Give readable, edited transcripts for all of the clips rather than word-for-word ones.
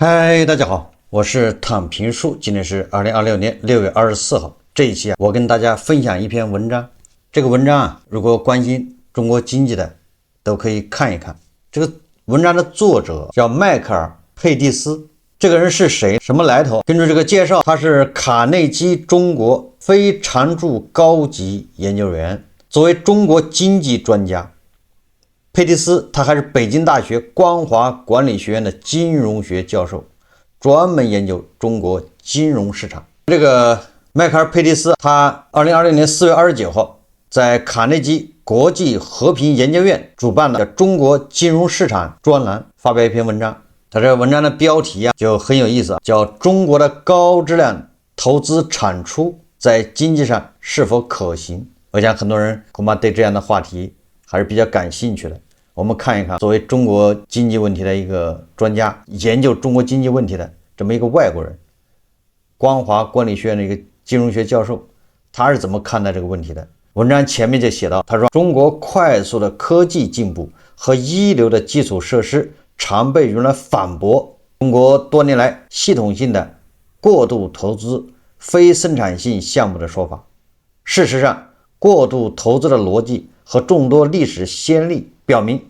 嗨，大家好，我是躺平树，今天是2026年6月24号。這一期我跟大家分享一篇文章。這個文章如果關心中國經濟的，都可以看一看。這個文章的作者叫邁克爾·佩蒂斯，這個人是誰？什麼來頭？根據這個介紹，他是卡內基中國非常駐高級研究員，作為中國經濟專家。佩蒂斯他還是北京大學光華管理學院的金融學教授，專門研究中國金融市場。这个邁克爾·佩蒂斯他2020年4月29號在卡內基國際和平研究院主辦的中國金融市場專欄發表一篇文章。他這個文章的標題就很有意思，叫中國的高質量投資產出在經濟上是否可行。我想很多人恐怕對這樣的話題還是比較感興趣的。我們看一看，作為中國經濟問題的一個專家，研究中國經濟問題的這麼一個外國人，光華管理學院的一個金融學教授，他是怎麼看待這個問題的？文章前面就寫到，他說中國快速的科技進步和一流的基礎設施常被用來反駁中國多年來系統性的過度投資非生產性項目的說法。事實上，過度投資的邏輯和眾多歷史先例表明，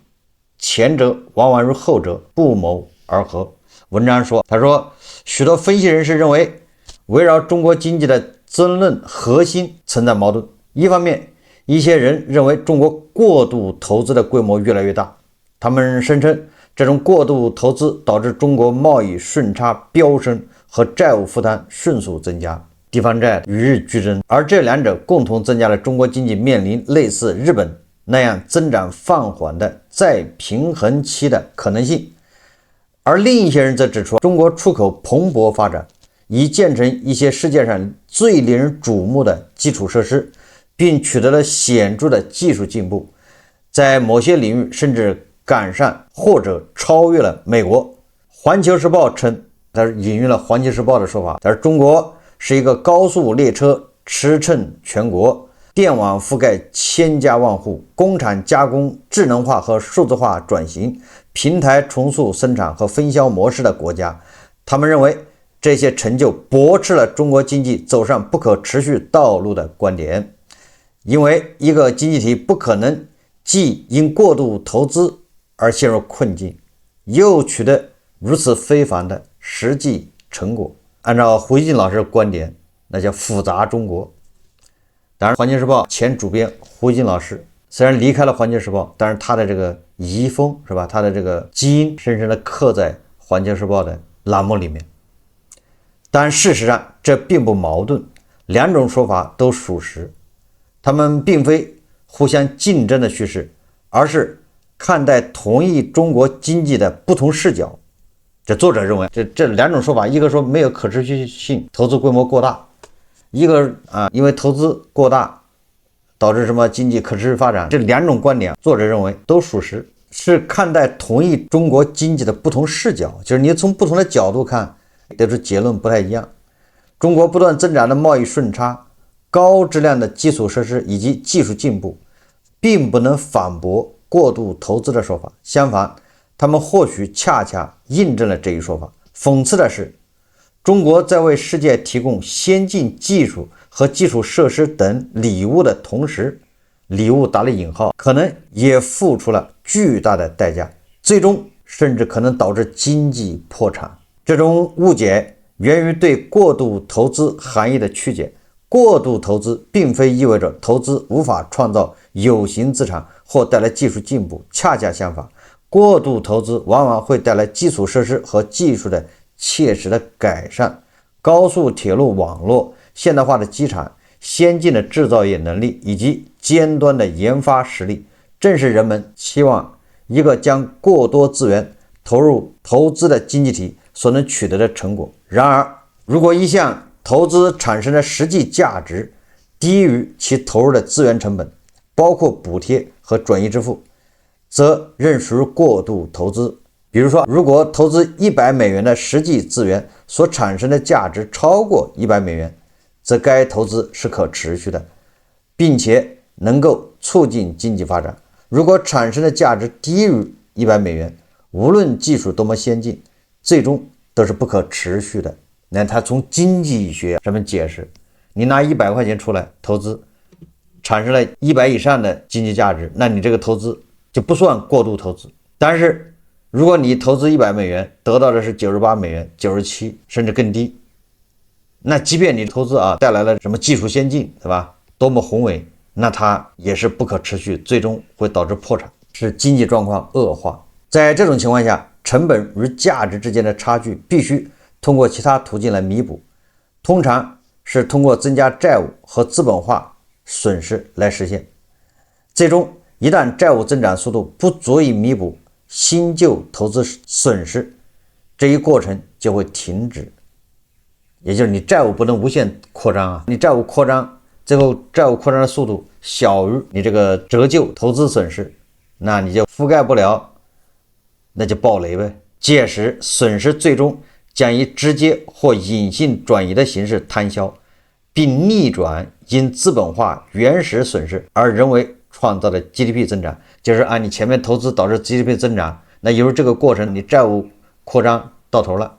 前者往往與後者不謀而合。文章說，他說，許多分析人士認為，圍繞中國經濟的爭論核心存在矛盾。一方面，一些人認為中國過度投資的規模越來越大，他們聲稱這種過度投資導致中國貿易順差飆升和債務負擔迅速增加，地方債與日俱增，而這兩者共同增加了中國經濟面臨類似日本那樣增長放緩的再平衡期的可能性。而另一些人則指出，中國出口蓬勃發展，已建成一些世界上最令人矚目的基礎設施，並取得了顯著的技術進步，在某些領域甚至趕上或者超越了美國。環球時報稱，他引用了環球時報的說法，他說中國是一個高速列車馳騁全國，電網覆蓋千家萬戶，工廠加工智能化和數字化轉型，平台重塑生產和分銷模式的國家。他們認為這些成就駁斥了中國經濟走上不可持續道路的觀點，因為一個經濟體不可能既因過度投資而陷入困境，又取得如此非凡的實際成果。按照胡錫進老師的觀點，那叫複雜中國。當然，環球時報前主編胡錫進老師雖然離開了環球時報，但是他的這個遺風是吧？他的這個基因深深的刻在環球時報的欄目裡面。但事實上，這並不矛盾，兩種說法都屬實，他們並非互相競爭的敘事，而是看待同一中國經濟的不同視角。這作者認為，這兩種說法，一個說沒有可持續性，投資規模過大。一個因為投資過大導致什麼經濟可持續發展，這兩種觀點，作者認為都屬實，是看待同一中國經濟的不同視角，就是你從不同的角度看，得出結論不太一樣。中國不斷增長的貿易順差、高質量的基礎設施以及技術進步，並不能反駁過度投資的說法，相反，他們或許恰恰印證了這一說法。諷刺的是，中國在為世界提供先進技術和基礎設施等禮物的同時，禮物打了引號，可能也付出了巨大的代價，最終甚至可能導致經濟破產。這種誤解源於對過度投資含義的曲解。過度投資並非意味着投資無法創造有形資產或帶來技術進步，恰恰相反，過度投資往往會帶來基礎設施和技術的切實的改善，高速鐵路網絡、現代化的機場、先進的製造業能力以及尖端的研發實力，正是人們期望一個將過多資源投入投資的經濟體所能取得的成果。然而，如果一項投資產生的實際價值低於其投入的資源成本，包括補貼和轉移支付，則仍屬於過度投資。比如說，如果投資100美元的實際資源所產生的價值超過100美元，則該投資是可持續的，並且能夠促進經濟發展。如果產生的價值低於100美元，無論技術多麼先進，最終都是不可持續的。那他從經濟學上面解釋，你拿100塊錢出来投資，產生了100以上的經濟價值，那你這個投資就不算過度投資。但是如果你投資100美元，得到的是98美元、97甚至更低，那即便你投資帶來了什麼技術先進，对吧？多麼宏偉，那它也是不可持續，最終會導致破產，使經濟狀況惡化。在這種情況下，成本與價值之間的差距必須通過其他途徑來彌補，通常是通過增加債務和資本化損失來實現。最終，一旦債務增長速度不足以彌補新舊投資損失，這一過程就會停止。也就是你債務不能無限擴張你債務擴張，最後債務擴張的速度小於你這個折舊投資損失，那你就覆蓋不了，那就暴雷唄。屆時損失最終將以直接或隱性轉移的形式攤銷，並逆轉因資本化原始損失而人為創造的 GDP 增長。就是按你前面投資導致 GDP 增長，那由于這個過程你債務擴張到頭了，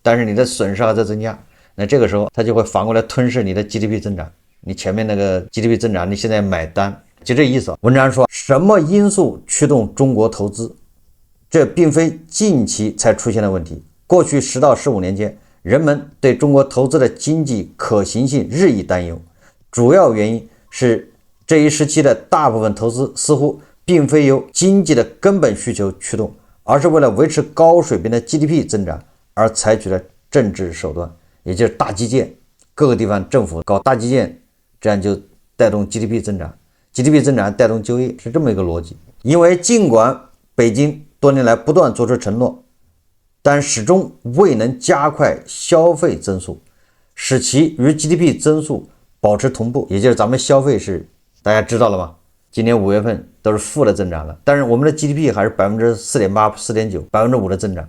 但是你的損失還在增加，那這個時候它就會反過來吞噬你的 GDP 增長。你前面那個 GDP 增長你現在買單，就這意思。文章說，什麼因素驅動中國投資？這並非近期才出現的問題，過去10到15年間，人們對中國投資的經濟可行性日益擔憂。主要原因是這一時期的大部分投資似乎並非由經濟的根本需求驅動，而是為了維持高水平的 GDP 增長而採取了政治手段，也就是大基建，各個地方政府搞大基建，這樣就帶動 GDP 增長， GDP 增長帶動就業，是這麼一個邏輯。因為儘管北京多年來不斷做出承諾，但始終未能加快消費增速，使其與 GDP 增速保持同步。也就是咱們消費是大家知道了嗎？今年5月份都是負的增長了，但是我們的 GDP 還是 4.8%、4.9%、5%的增長。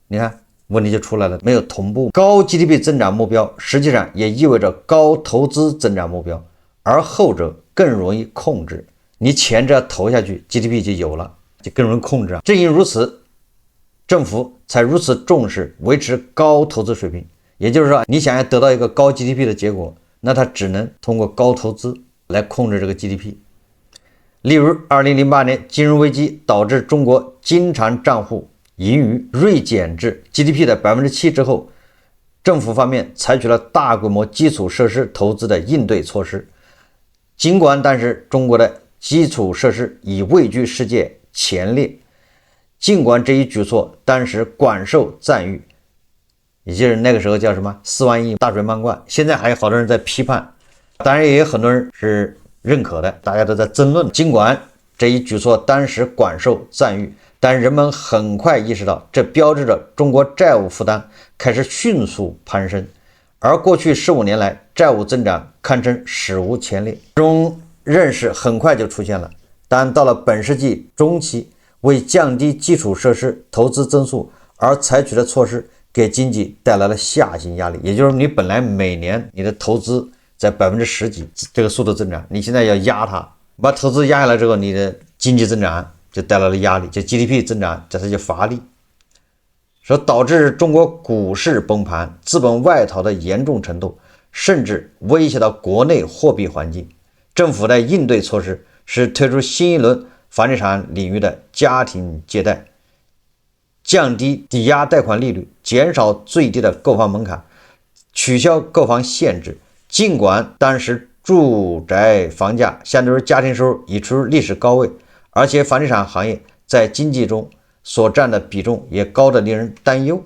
你看問題就出来了，没有同步。高 GDP 增長目標實際上也意味着高投資增長目標，而後者更容易控制。你錢只要投下去， GDP 就有了，就更容易控制。正因如此，政府才如此重視維持高投資水平。也就是說，你想要得到一個高 GDP 的結果，那它只能通過高投資來控制這個 GDP。例如2008年金融危機導致中國經常賬戶盈餘銳減至 GDP 的 7% 之後，政府方面採取了大規模基礎設施投資的應對措施。儘管當時中國的基礎設施已位居世界前列，儘管這一舉措當時廣受讚譽，也就是那個時候叫什麼4萬億大水漫灌，現在還有好多人在批判，當然也有很多人是認可的，大家都在爭論。儘管這一舉措當時廣受讚譽，但人們很快意識到，這標誌着中國債務負擔開始迅速攀升，而過去15年來債務增長堪稱史無前例。這種認識很快就出現了，但到了本世紀中期，為降低基礎設施投資增速而採取的措施給經濟帶來了下行壓力。也就是你本來每年你的投資在10%幾這個速度增長，你現在要壓它，把投資壓下來之後，你的經濟增長就帶来了壓力，就 GDP 增長这就乏力，说導致中國股市崩盤，資本外逃的嚴重程度甚至威脅到國內貨幣環境。政府的應對措施是推出新一輪房地產領域的家庭借貸，降低抵押貸款利率，減少最低的購房門檻，取消購房限制。儘管當時住宅房價相對於家庭收入已處於歷史高位，而且房地產行業在經濟中所佔的比重也高得令人擔憂。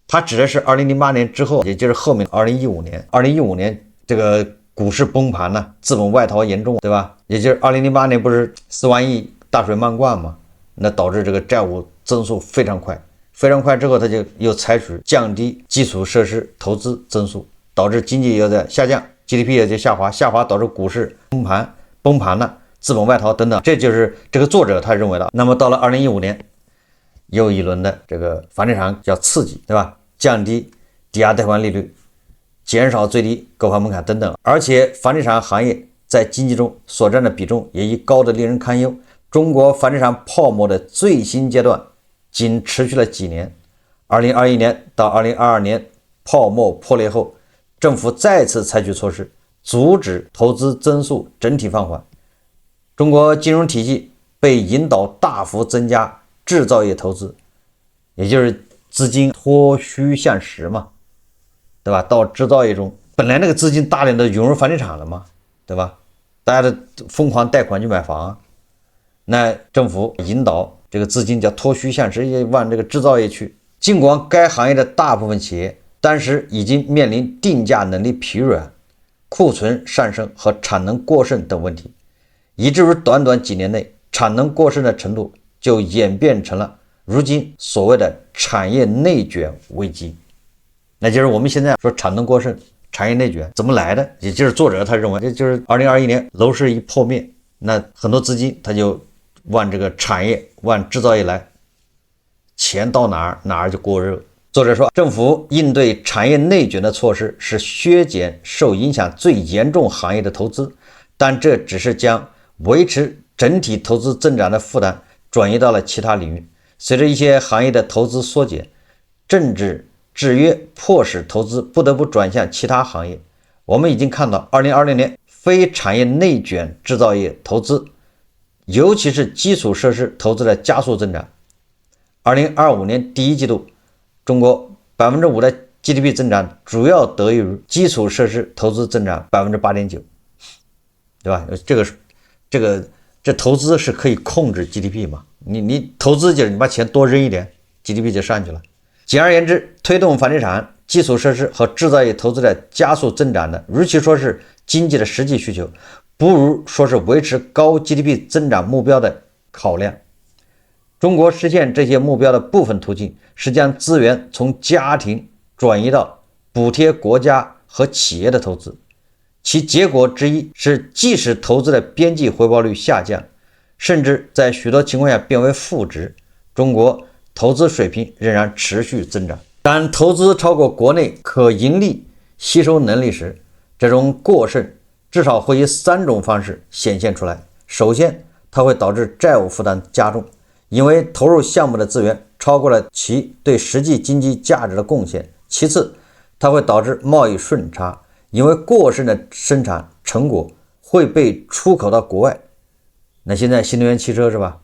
它指的是2008年之後，也就是後面2015年。2015年這個股市崩盤了，資本外逃嚴重，對吧？也就是2008年不是4萬億大水漫灌嗎？那導致這個債務增速非常快，非常快之後，它就又採取降低基礎設施投資增速，導致經濟又在下降， GDP 也就下滑，下滑導致股市崩盤了，資本外逃等等，這就是這個作者他認為的。那麼到了2015年，又一輪的這個房地產叫刺激，對吧？降低抵押貸款利率，減少最低購房門檻等等，而且房地產行業在經濟中所佔的比重也已高得令人堪憂。中國房地產泡沫的最新階段僅持續了幾年， 2021年到2022年泡沫破裂後，政府再次採取措施，阻止投資增速整體放緩。中國金融體系被引導大幅增加製造業投資，也就是資金脫虛向實嘛，對吧？到製造業中，本來那個資金大量的湧入房地產了嘛，對吧？大家都瘋狂貸款去買房，那政府引導這個資金叫脫虛向實，也往這個製造業去。儘管該行業的大部分企業當時已經面臨定價能力疲軟、庫存上升和產能過剩等問題，以至於短短幾年內產能過剩的程度就演變成了如今所謂的產業內卷危機。那就是我們現在說產能過剩、產業內卷怎麼來的？也就是作者他認為，這就是2021年樓市一破滅，那很多資金他就往這個產業、往製造業來，錢到哪兒就過熱。作者說，政府應對產業內卷的措施是削減受影響最嚴重行業的投資，但這只是將維持整體投資增長的負擔轉移到了其他領域。隨着一些行業的投資縮減，政治制約迫使投資不得不轉向其他行業。我們已經看到2020年非產業內卷製造業投資，尤其是基礎設施投資的加速增長。2025年第一季度，中國 5% 的 GDP 增長主要得益于基礎設施投資增長 8.9%， 對吧？這投資是可以控制 GDP 嘛？你投資就是你把錢多扔一點 ，GDP 就上去了。簡而言之，推動房地產、基礎設施和製造業投資的加速增長的，與其說是經濟的實際需求，不如說是維持高 GDP 增長目標的考量。中國實現這些目標的部分途徑是將資源從家庭轉移到補貼國家和企業的投資，其結果之一是，即使投資的邊際回報率下降，甚至在許多情況下變為負值，中國投資水平仍然持續增長。當投資超過國內可盈利吸收能力時，這種過剩至少會以3種方式顯現出來。首先，它會導致債務負擔加重，因為投入項目的資源超過了其對實際經濟價值的貢獻。其次，它會導致貿易順差，因為過剩的生產成果會被出口到國外。那現在新能源汽車是吧？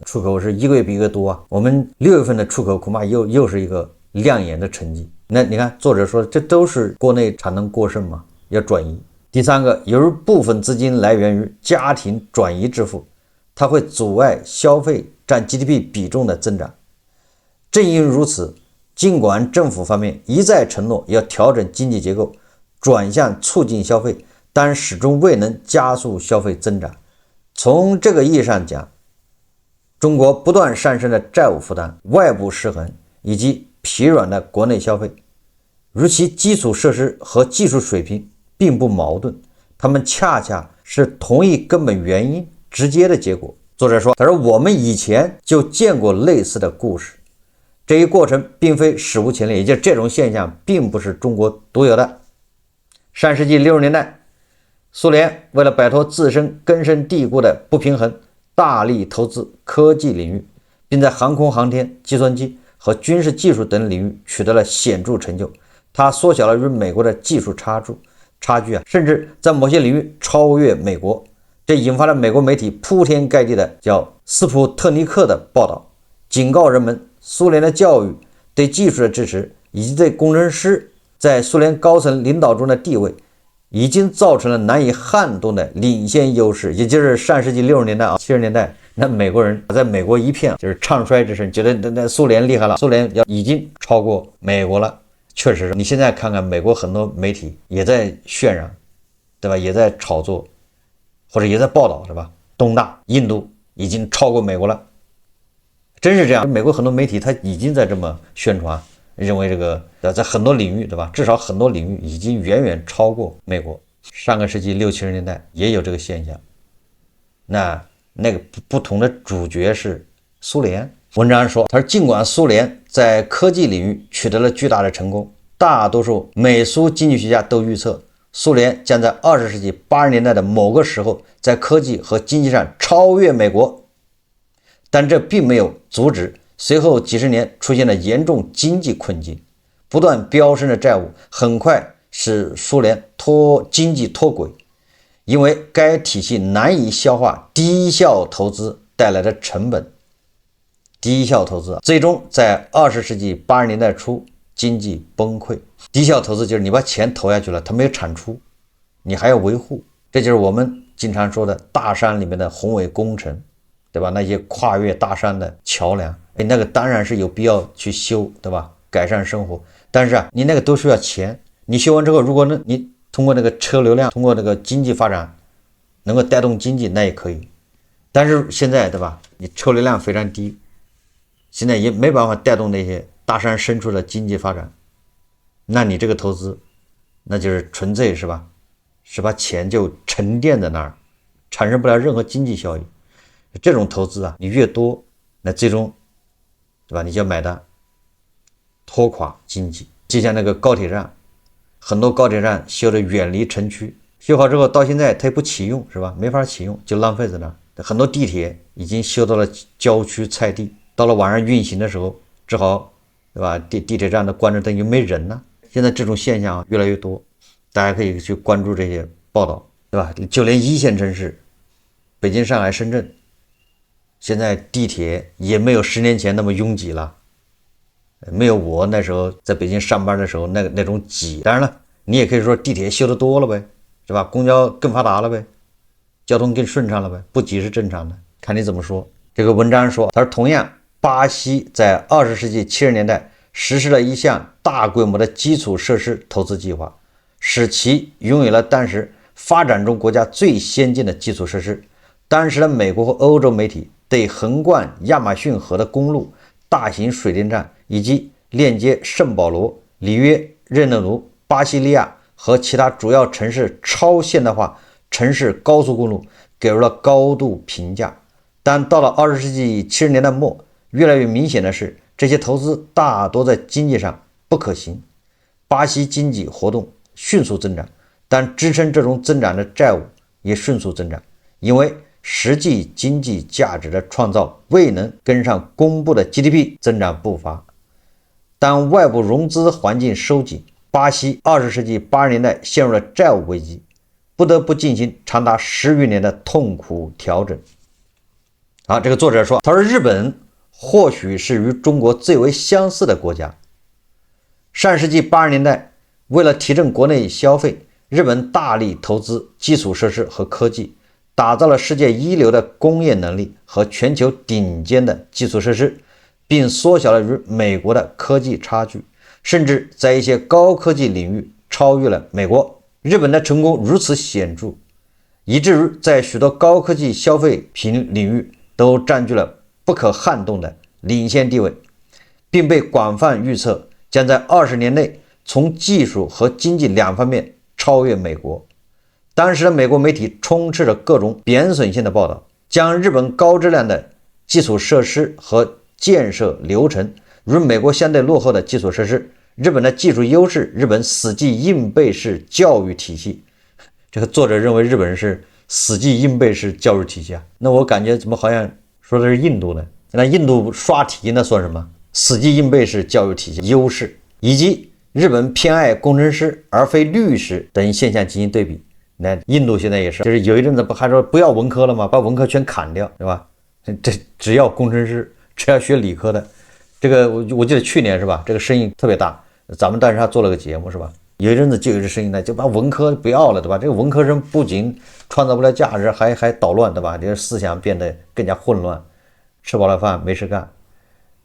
出口是一個月比一個多啊！我們6月份的出口恐怕又是一個亮眼的成績。那你看，作者說這都是國內產能過剩嘛，要轉移。第三個，由於部分資金來源於家庭轉移支付，它會阻礙消費占 GDP 比重的增長。正因如此，儘管政府方面一再承諾要調整經濟結構，轉向促進消費，但始終未能加速消費增長。從這個意義上講，中國不斷上升的債務負擔、外部失衡以及疲軟的國內消費，與其基礎設施和技術水平並不矛盾，它們恰恰是同一根本原因直接的結果。作者說，他说我們以前就見過類似的故事，這一過程並非史無前例，也就是這種現象並不是中國獨有的。上世紀60年代，蘇聯為了擺脫自身根深蒂固的不平衡，大力投資科技領域，並在航空航天、計算機和軍事技術等領域取得了顯著成就。它縮小了與美國的技術差距，甚至在某些領域超越美國。這引發了美國媒體鋪天蓋地的叫斯普特尼克的報道，警告人們蘇聯的教育、對技術的支持以及对工程師在蘇聯高層領導中的地位，已經造成了難以撼動的領先優勢。也就是上世紀60年代70年代，那美國人在美國一片就是唱衰之聲，覺得那蘇聯厲害了，蘇聯已經超過美國了。確實，你現在看看美國很多媒体也在渲染，對吧？也在炒作，或者也在報道，是吧？東大、印度已經超過美國了，真是這樣。美国很多媒体他已經在這麼宣傳，認為這個在很多領域，對吧？至少很多領域已經遠遠超過美國。上個世紀60、70年代也有這個現象。那個不同的主角是蘇聯。文章說，他說儘管蘇聯在科技領域取得了巨大的成功，大多數美蘇經濟學家都預測蘇聯將在20世紀80年代的某個時候在科技和經濟上超越美國，但這並沒有阻止隨後幾十年出現了嚴重經濟困境，不斷飆升的債務很快使蘇聯經濟脫軌，因為該體系難以消化低效投資帶來的成本。低效投資最終在20世紀80年代初經濟崩潰。低效投資就是你把錢投下去了，它沒有產出，你還要維護，這就是我們經常說的大山裡面的宏偉工程，對吧？那些跨越大山的橋梁，那個當然是有必要去修，對吧？改善生活，但是你那個都需要錢。你修完之後，如果你通過那个车流量，通過那個經濟發展能夠帶動經濟，那也可以。但是現在，對吧？你車流量非常低，現在也沒辦法帶動那些大山深處的經濟發展，那你這個投資，那就是純粹是吧？是把錢就沉澱在那兒，產生不了任何經濟效益。這種投資啊，你越多，那最終，對吧？你就要買單，拖垮經濟。就像那個高鐵站，很多高鐵站修得遠離城區，修好之後到現在它也不啟用，是吧？沒法啟用，就浪費在那兒。很多地鐵已經修到了郊區菜地，到了晚上運行的時候，只好，對吧？地鐵站的關着燈，又沒人了。現在這種現象越來越多，大家可以去關注這些報道，對吧？就連一線城市，北京、上海、深圳，現在地鐵也沒有10年前那麼擁擠了，沒有我那時候在北京上班的時候那種擠。當然了，你也可以說地鐵修得多了唄，是吧？公交更發達了唄，交通更順暢了唄，不擠是正常的，看你怎麼說。這個文章說，他說同樣，巴西在20世紀70年代實施了一項大規模的基礎設施投資計劃，使其擁有了當時發展中國家最先進的基礎設施。當時的美國和歐洲媒體對橫貫亞馬遜河的公路、大型水電站以及鏈接聖保羅、里約熱內盧、巴西利亞和其他主要城市超現代化城市高速公路給予了高度評價。但到了20世紀70年代末，越來越明顯的是，這些投資大多在經濟上不可行。巴西經濟活動迅速增長，但支撐這種增長的債務也迅速增長，因為實際經濟價值的創造未能跟上公布的 GDP 增長步伐。當外部融資環境收緊，巴西20世紀80年代陷入了債務危機，不得不進行長達10餘年的痛苦調整。好，這個作者說，他說日本或許是與中國最為相似的國家。上世紀80年代，為了提振國內消費，日本大力投資基礎設施和科技，打造了世界一流的工業能力和全球頂尖的基礎設施，並縮小了與美國的科技差距，甚至在一些高科技領域超越了美國。日本的成功如此顯著，以至於在許多高科技消費品領域都佔據了不可撼動的領先地位，並被廣泛預測將在20年內從技術和經濟兩方面超越美國。當時的美國媒體充斥着各種貶損性的報道，將日本高質量的基礎設施和建設流程與美國相對落後的基礎設施、日本的技術優勢、日本死記硬背式教育體系。這個作者認為日本人是死記硬背式教育體系啊，那我感覺怎麼好像說的是印度呢？那印度刷題那算什麼？死記硬背式教育體系優勢，以及日本偏愛工程師而非律師等現象進行對比。那印度現在也是，就是有一陣子不還說不要文科了嗎？把文科全砍掉，對吧？這只要工程師，只要學理科的。這個我記得去年是吧？這個聲音特別大，咱們當時還做了個節目是吧？有一陣子就有這聲音呢，就把文科不要了，對吧？這個文科生不僅創造不了價值，還搗亂，對吧？這個思想變得更加混亂，吃飽了飯沒事幹，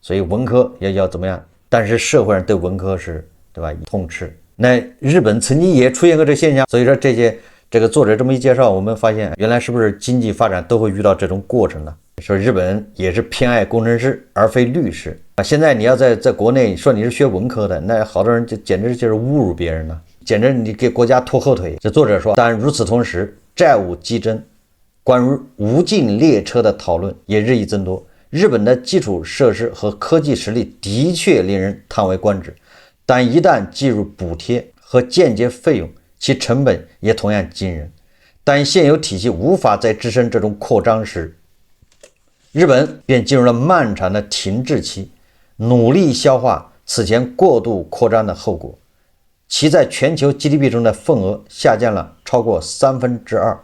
所以文科要怎麼樣？但是社會上對文科是，對吧？痛斥。那日本曾經也出現過這個現象，所以說這個作者這麼一介紹，我們發現原來是不是經濟發展都會遇到這種過程呢？說日本也是偏愛工程師而非律師啊！現在你要在國內說你是學文科的，那好多人就簡直就是侮辱別人了，簡直你給國家拖後腿。這作者說，但如此同時，債務激增，關於無盡列車的討論也日益增多。日本的基礎設施和科技實力的確令人嘆為觀止，但一旦計入補貼和間接費用，其成本也同樣驚人。但現有體系無法再支撐這種擴張時，日本便進入了漫長的停滯期，努力消化此前過度擴張的後果，其在全球 GDP 中的份額下降了超過2/3。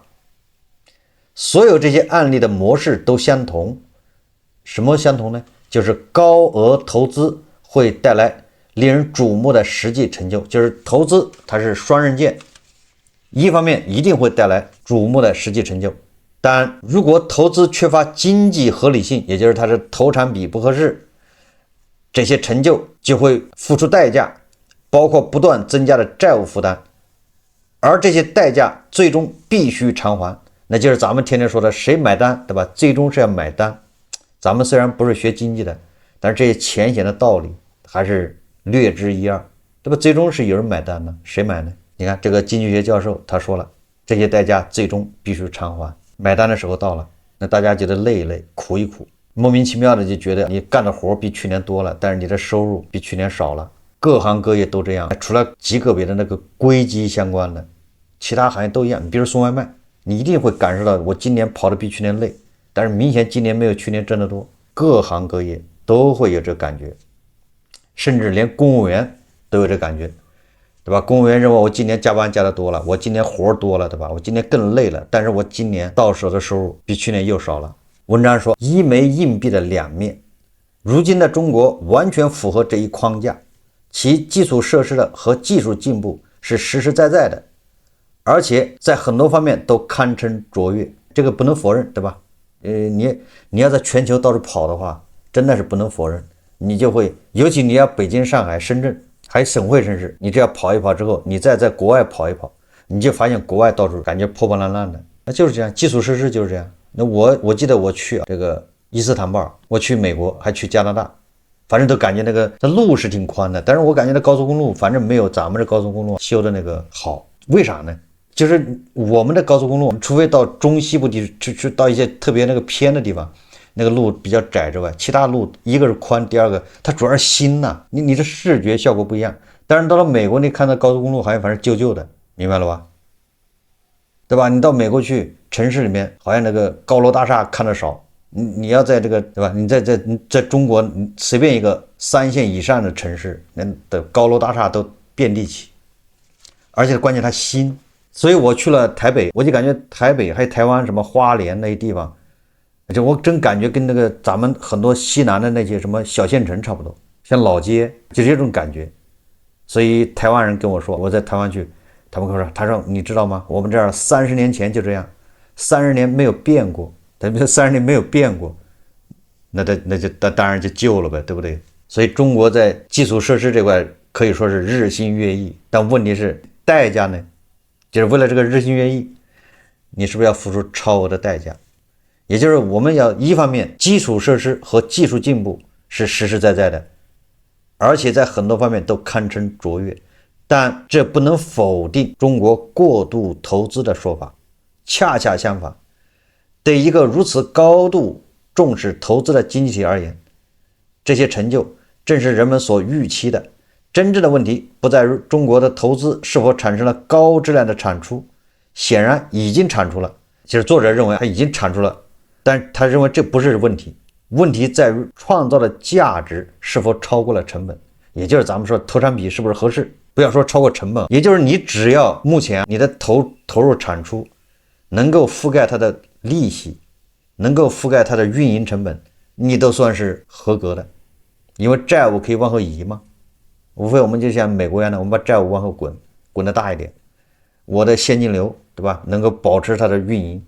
所有这些案例的模式都相同，什麼相同呢？就是高額投資會帶來令人矚目的實際成就，就是投資它是雙刃劍，一方面一定會帶來矚目的實際成就，但如果投資缺乏經濟合理性，也就是它的投產比不合適，這些成就就會付出代價，包括不斷增加的債務負擔，而這些代價最終必須償還，那就是咱們天天說的誰買單，對吧？最終是要買單。咱們雖然不是學經濟的，但是這些淺顯的道理還是略知一二，對吧？最終是有人買單呢，誰買呢？你看這個經濟學教授他說了，這些代價最終必須償還，買單的時候到了，那大家覺得累一累，苦一苦，莫名其妙的就覺得你幹的活比去年多了，但是你的收入比去年少了。各行各業都這樣，除了極個別的那個硅基相關的，其他行業都一樣。你比如送外賣，你一定会感受到我今年跑得比去年累，但是明显今年沒有去年掙得多。各行各業都會有這感覺，甚至連公務員都有這感覺，對吧？公務員認為我今年加班加得多了，我今年活多了，對吧？我今年更累了，但是我今年到手的收入比去年又少了。文章說，一枚硬幣的兩面，如今的中國完全符合這一框架，其基礎設施的和技術進步是實實在在的，而且在很多方面都堪稱卓越，這個不能否認，對吧？你要在全球到處跑的話，真的是不能否認，你就会，尤其你要北京、上海、深圳，還有省会城市，你这要跑一跑之後，你再在國外跑一跑，你就發現國外到處感覺破破爛爛的，那就是這樣，基礎設施就是這樣。那我記得我去這個伊斯坦布爾，我去美國，還去加拿大，反正都感覺那個路是挺寬的，但是我感覺那高速公路反正沒有咱們這高速公路修的那個好，為啥呢？就是我們的高速公路，除非到中西部地區去到一些特別那個偏的地方，那個路比較窄之外，其他路一個是寬，第二個它主要是新吶，你的視覺效果不一樣。但是到了美國，你看到高速公路好像反正舊舊的，明白了吧？對吧？你到美国去城市裡面，好像那個高樓大廈看得少，你要在这個，對吧？你在中國隨便一個3線以上的城市，那的高樓大廈都遍地起，而且關鍵它新。所以我去了台北，我就感覺台北還有台灣什麼花蓮那些地方，就我真感覺跟那個咱們很多西南的那些什麼小縣城差不多，像老街，就這種感覺。所以台灣人跟我說，我在台灣去，他们跟我說，他說你知道嗎？我們這兒30年前就這樣，30年沒有變過，他們30年沒有變過，那就當然就舊了唄，對不對？所以中國在基礎設施這塊可以說是日新月異，但問題是代價呢？就是為了這個日新月異，你是不是要付出超額的代價？也就是我們要一方面基礎設施和技術進步是實實在在的，而且在很多方面都堪稱卓越，但這不能否定中國過度投資的說法。恰恰相反，對一個如此高度重視投資的經濟體而言，這些成就正是人們所預期的。真正的問題不在於中國的投資是否產生了高質量的產出，顯然已經產出了。其實作者認為他已經產出了，但他認為這不是問題，問題在於創造的價值是否超過了成本，也就是咱們說投產比是不是合適，不要說超過成本，也就是你只要目前你的投入產出能夠覆蓋它的利息，能夠覆蓋它的運營成本，你都算是合格的，因為債務可以往後移嘛。無非我們就像美國一樣的，我們把債務往後滾得大一點，我的現金流，對吧？能夠保持它的運營，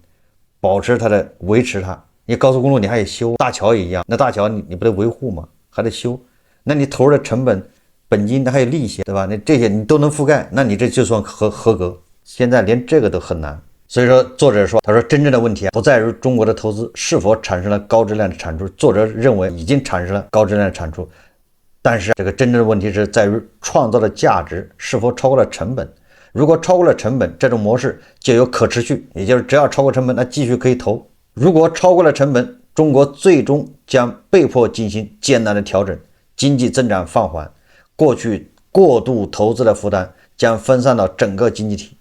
保持它的維持它。你高速公路你還得修，大橋也一樣，那大橋你不得維護嗎？還得修，那你投入的成本、本金還有利息，对吧？那這些你都能覆蓋，那你這就算合格。現在連這個都很難，所以說作者說，他說真正的問題不在於中國的投資是否產生了高質量的產出，作者認為已經產生了高質量的產出。但是這個真正的問題是在於創造的價值是否超過了成本。如果超過了成本，這種模式就有可持續，也就是只要超過成本，那繼續可以投。如果超過了成本，中國最終將被迫進行艱難的調整，經濟增長放緩，過去過度投資的負擔將分散到整個經濟體。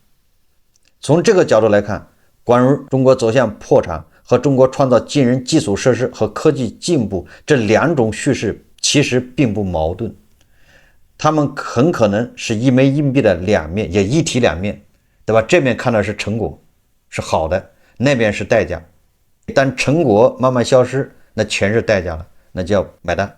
從這個角度來看，關於中國走向破產和中國創造驚人基礎設施和科技進步這兩種敘事其實並不矛盾，他們很可能是一枚硬幣的兩面，也一體兩面，對吧？這面看到是成果，是好的，那邊是代價。當成果慢慢消失，那全是代價了，那就要買單，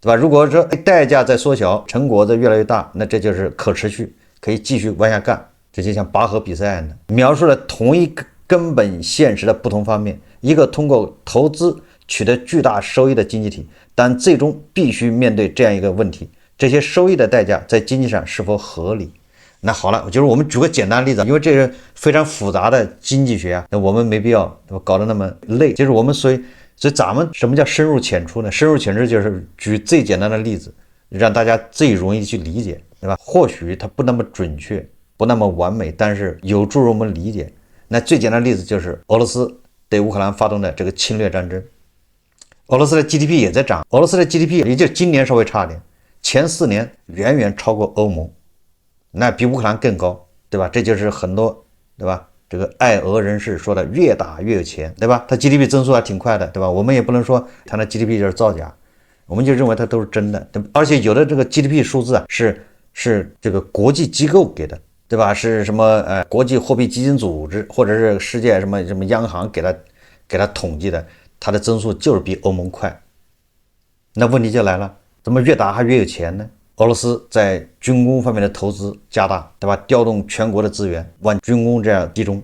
對吧？如果說代價在縮小，成果在越來越大，那這就是可持續，可以繼續往下幹。這就像拔河比賽一樣的，描述了同一個根本現實的不同方面。一個通過投資取得巨大收益的經濟體，但最終必須面對這樣一個問題：這些收益的代價在經濟上是否合理？那好了，就是我們舉個簡單的例子，因為这是非常複雜的經濟學啊，那我們沒必要搞得那麼累。就是我們所以咱們什麼叫深入淺出呢？深入淺出就是舉最簡單的例子，讓大家最容易去理解，对吧？或許它不那麼準確，不那麼完美，但是有助於我們理解。那最簡单的例子就是俄羅斯對烏克蘭發動的這個侵略戰爭，俄羅斯的 GDP 也在漲，俄羅斯的 GDP 也就今年稍微差點，前4年遠遠超過歐盟，那比烏克蘭更高，对吧？這就是很多，對吧？這個愛俄人士說的越打越有錢，對吧？它 GDP 增速還挺快的，对吧？我們也不能說它的 GDP 就是造假，我們就認為它都是真的，而且有的这個 GDP 數字啊是這個國際機構給的，對吧？是什麼國際貨幣基金組織或者是世界什麼央行給它統計的，它的增速就是比歐盟快。那問題就來了，怎麼越打還越有錢呢？俄羅斯在軍工方面的投資加大，對吧？調動全國的資源往軍工這樣集中，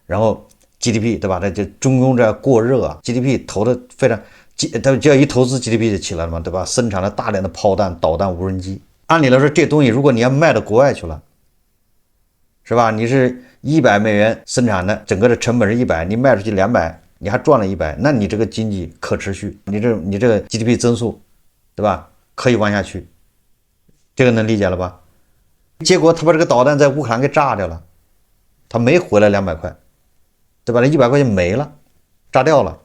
然後 GDP 對吧？這軍工這樣過熱啊 ，GDP 投的非常，它只要一投資 GDP 就起來了嘛，對吧？生產了大量的炮彈、導彈、無人機。按理來說，這東西如果你要賣到國外去了，是吧？你是$100生產的，整個的成本是100，你賣出去200，你還賺了100，那你這個經濟可持續，你這個 GDP 增速，對吧？可以往下去。這個能理解了吧？結果他把這個導彈在烏克蘭給炸掉了，他沒回來200塊，對吧？那100塊錢沒了，炸掉了。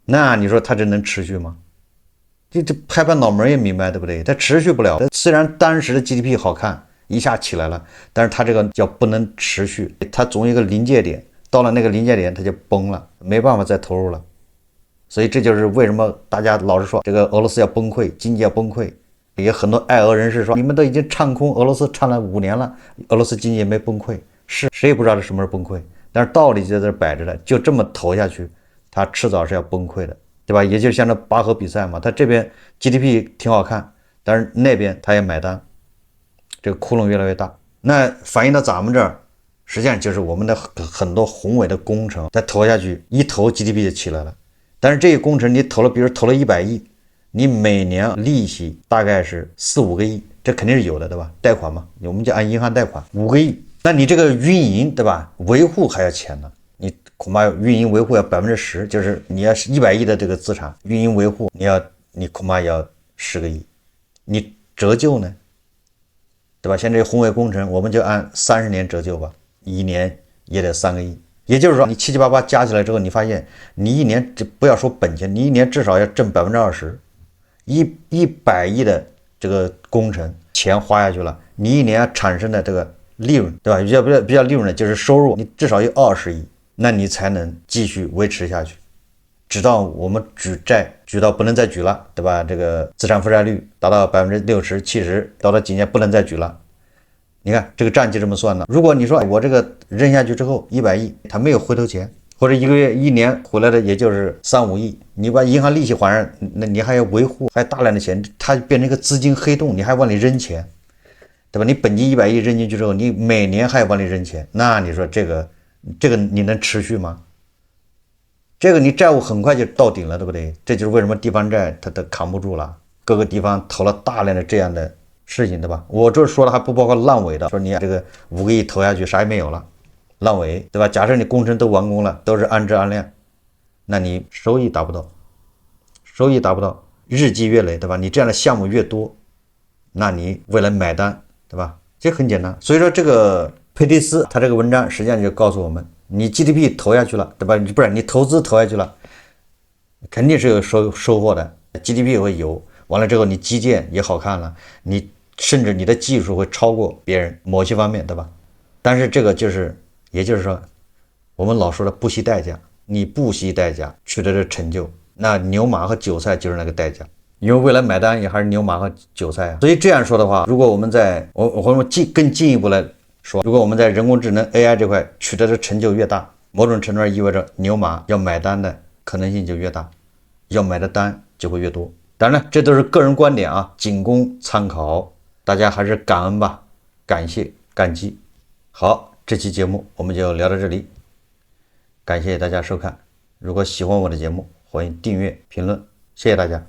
那你說他這能持續嗎？這拍拍腦門也明白，對不對？它持續不了。雖然當時的 GDP 好看，一下起來了，但是它這個叫不能持續，它總有一個臨界點，到了那個臨界點它就崩了，沒辦法再投入了。所以這就是為什麼大家老是說這個俄羅斯要崩潰，經濟要崩潰。也很多愛俄人士說，你們都已經唱空俄羅斯唱了5年了，俄羅斯經濟也沒崩潰，是誰也不知道是什麼時候崩溃，但是道理就在這擺着了，就這麼投下去，它遲早是要崩潰的，對吧？也就像這拔河比賽嘛，它這邊 GDP 挺好看，但是那邊它也買單，這個窟窿越來越大。那反映到咱們這兒，實際上就是我們的很多宏偉的工程，它投下去一投 GDP 就起来了，但是這個工程你投了，比如投了100億。你每年利息大概是4-5個億，這肯定是有的，對吧？貸款嘛，我們就按銀行貸款5個億，那你這個運營，對吧？維護還要錢呢，你恐怕運營維護要10%，就是你要是100億的這個資產，運營維護你恐怕要10個億，你折舊呢，對吧？像這宏偉工程，我們就按30年折舊吧，一年也得3個億。也就是說，你七七八八加起來之後，你發現你一年不要說本錢，你一年至少要掙20%。100億的這個工程錢花下去了，你一年產生的這個利潤，對吧？比較利潤的就是收入，你至少有20億，那你才能繼續維持下去，直到我們舉債舉到不能再舉了，對吧？這個資產負債率達到60%、70%，到了幾年不能再舉了。你看這個賬就這麼算的。如果你說我這個扔下去之後100億，它沒有回頭錢。或者一個月一年回來的也就是3-5億，你把銀行利息還上，那你還要維護，還大量的錢，它變成一個資金黑洞，你還往裡扔錢，對吧？你本金100億扔進去之後，你每年還要往裡扔錢，那你說這個你能持續嗎？這個你債務很快就到頂了，對不對？這就是為什麼地方債它都扛不住了，各個地方投了大量的這樣的事情，對吧？我這說的還不包括爛尾的，說你這個5個億投下去啥也沒有了。爛尾，對吧？假設你工程都完工了，都是按質按量，那你收益達不到，日積月累，对吧？你這樣的項目越多，那你為了買單，對吧？這很簡單。所以說這個佩蒂斯他這個文章實際上就告訴我們，你 GDP 投下去了，對吧？不是你投資投下去了，肯定是有收穫的 ，GDP 也會有，完了之後你基建也好看了，你甚至你的技術會超過別人某些方面，對吧？但是這個就是。也就是說，我們老說的不惜代價，你不惜代價取得的成就，那牛马和韭菜就是那個代價。因為未來買單也還是牛馬和韭菜啊。所以這樣說的話，如果我們更進一步來說，如果我們在人工智能 AI 這塊取得的成就越大，某種程度上意味着牛馬要買單的可能性就越大，要買的單就會越多。當然了，這都是個人觀點啊，僅供參考。大家還是感恩吧，感謝感激。好，這期節目我們就聊到這裡，感謝大家收看。如果喜歡我的節目，歡迎訂閱評論，謝謝大家。